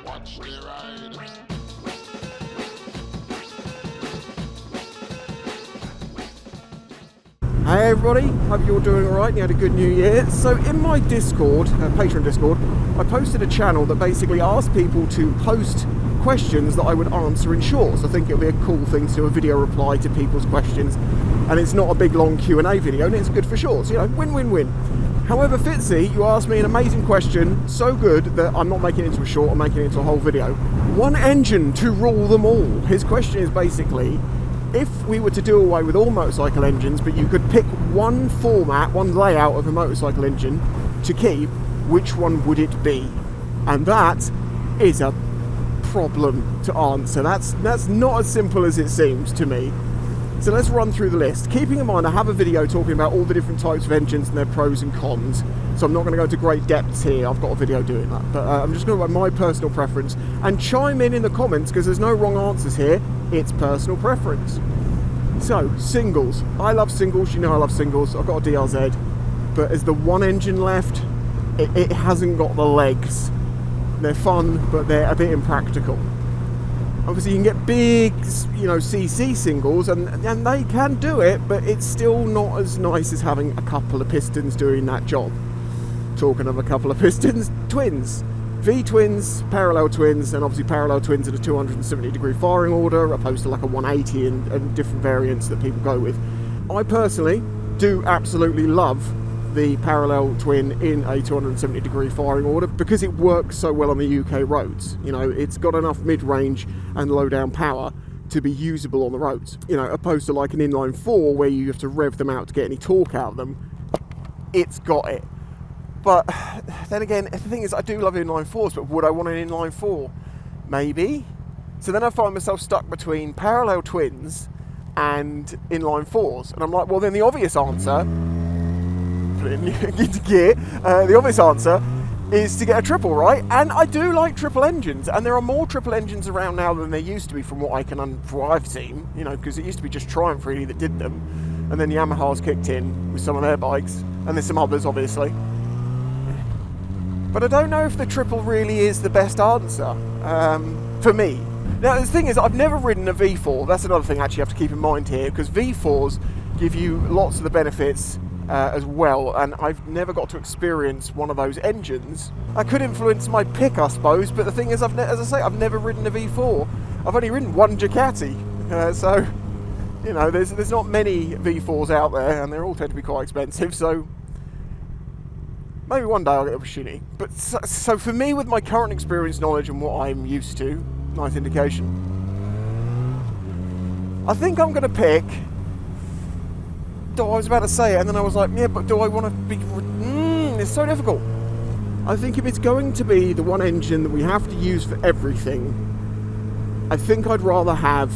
Watch the ride. Hey everybody, hope you're doing alright and you had a good new year. So in my Discord, Patreon Discord, I posted a channel that basically asked people to post questions that I would answer in shorts. I think it would be a cool thing to do a video reply to people's questions, and it's not a big long Q&A video and it's good for shorts, you know, win-win-win. However, Fitzy, you asked me an amazing question, so good that I'm not making it into a short, I'm making it into a whole video. One engine to rule them all. His question is basically, if we were to do away with all motorcycle engines, but you could pick one format, one layout of a motorcycle engine to keep, which one would it be? And that is a problem to answer. That's not as simple as it seems to me. So let's run through the list. Keeping in mind I have a video talking about all the different types of engines and their pros and cons, so I'm not going to go into great depths here. I've got a video doing that, but I'm just going to go by my personal preference, and chime in the comments, because there's no wrong answers here. It's personal preference. So, singles. I love singles, you know I love singles. I've got a DRZ, but as the one engine left, it hasn't got the legs. They're fun, but they're a bit impractical. Obviously you can get big, you know, CC singles, and they can do it, but it's still not as nice as having a couple of pistons doing that job. Talking of a couple of pistons, twins. V-twins, parallel twins, and obviously parallel twins at a 270 degree firing order, opposed to like a 180 and different variants that people go with. I personally do absolutely love the parallel twin in a 270 degree firing order because it works so well on the UK roads. You know, it's got enough mid-range and low-down power to be usable on the roads. You know, opposed to like an inline 4 where you have to rev them out to get any torque out of them. It's got it. But then again, the thing is, I do love inline 4s, but would I want an inline 4? Maybe. So then I find myself stuck between parallel twins and inline 4s. And I'm like, well then the obvious answer, put it into gear, the obvious answer is to get a triple, right? And I do like triple engines, and there are more triple engines around now than there used to be from what from what I've seen, you know, because it used to be just Triumph really that did them. And then Yamaha's kicked in with some of their bikes, and there's some others obviously. But I don't know if the triple really is the best answer for me. Now the thing is, I've never ridden a V4. That's another thing actually you have to keep in mind here, because V4s give you lots of the benefits as well, and I've never got to experience one of those engines. I could influence my pick, I suppose, but the thing is, as I say, I've never ridden a V4. I've only ridden one Ducati, so you know, there's not many V4s out there, and they all tend to be quite expensive. So maybe one day I'll get the opportunity. But so for me, with my current experience, knowledge, and what I'm used to, nice indication, I think I'm going to pick. I was about to say it, and then I was like, yeah, but do I want to be... it's so difficult. I think if it's going to be the one engine that we have to use for everything, I think I'd rather have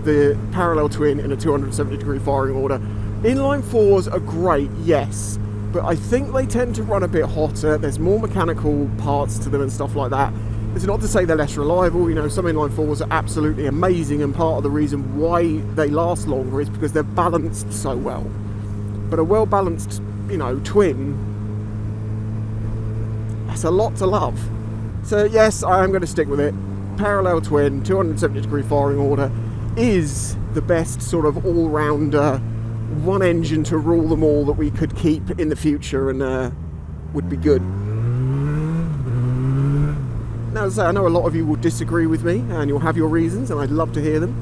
the parallel twin in a 270 degree firing order. Inline 4s are great, yes, but I think they tend to run a bit hotter. There's more mechanical parts to them and stuff like that. It's not to say they're less reliable. You know, some inline 4s are absolutely amazing, and part of the reason why they last longer is because they're balanced so well. But a well-balanced, you know, twin, that's a lot to love. So yes, I am going to stick with it. Parallel twin, 270 degree firing order is the best sort of all-rounder, one engine to rule them all that we could keep in the future, and would be good. Now, as I say, I know a lot of you will disagree with me, and you'll have your reasons, and I'd love to hear them.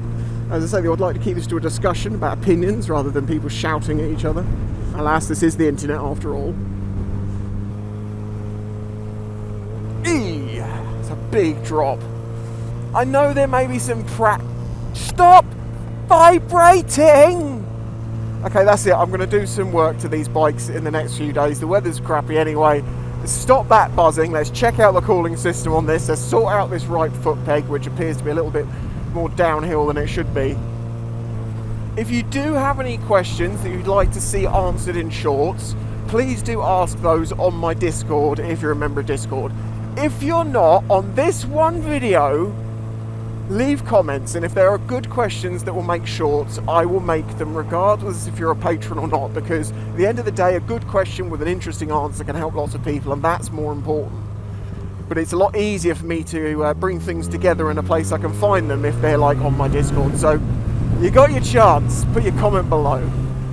As I say, I'd like to keep this to a discussion about opinions rather than people shouting at each other. Alas, this is the internet after all. It's a big drop. I know there may be some Stop vibrating! Okay, that's it. I'm going to do some work to these bikes in the next few days. The weather's crappy anyway. Let's stop that buzzing. Let's check out the cooling system on this. Let's sort out this right foot peg, which appears to be a little bit more downhill than it should be. If you do have any questions that you'd like to see answered in shorts, please do ask those on my Discord if you're a member of Discord. If you're not, on this one video, leave comments, and if there are good questions that will make shorts, I will make them regardless if you're a patron or not, because at the end of the day, a good question with an interesting answer can help lots of people, and that's more important. but it's a lot easier for me to bring things together in a place I can find them if they're like on my Discord. So you got your chance. Put your comment below.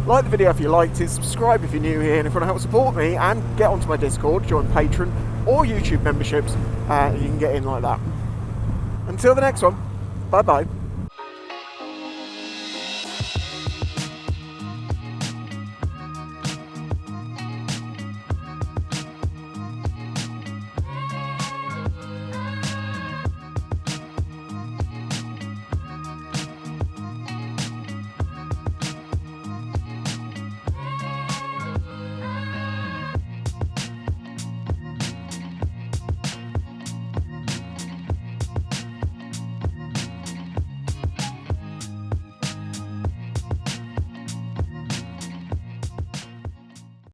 Like the video if you liked it, subscribe if you're new here, and if you want to help support me and get onto my Discord, join Patreon or YouTube memberships, you can get in like that. Until the next one, bye bye.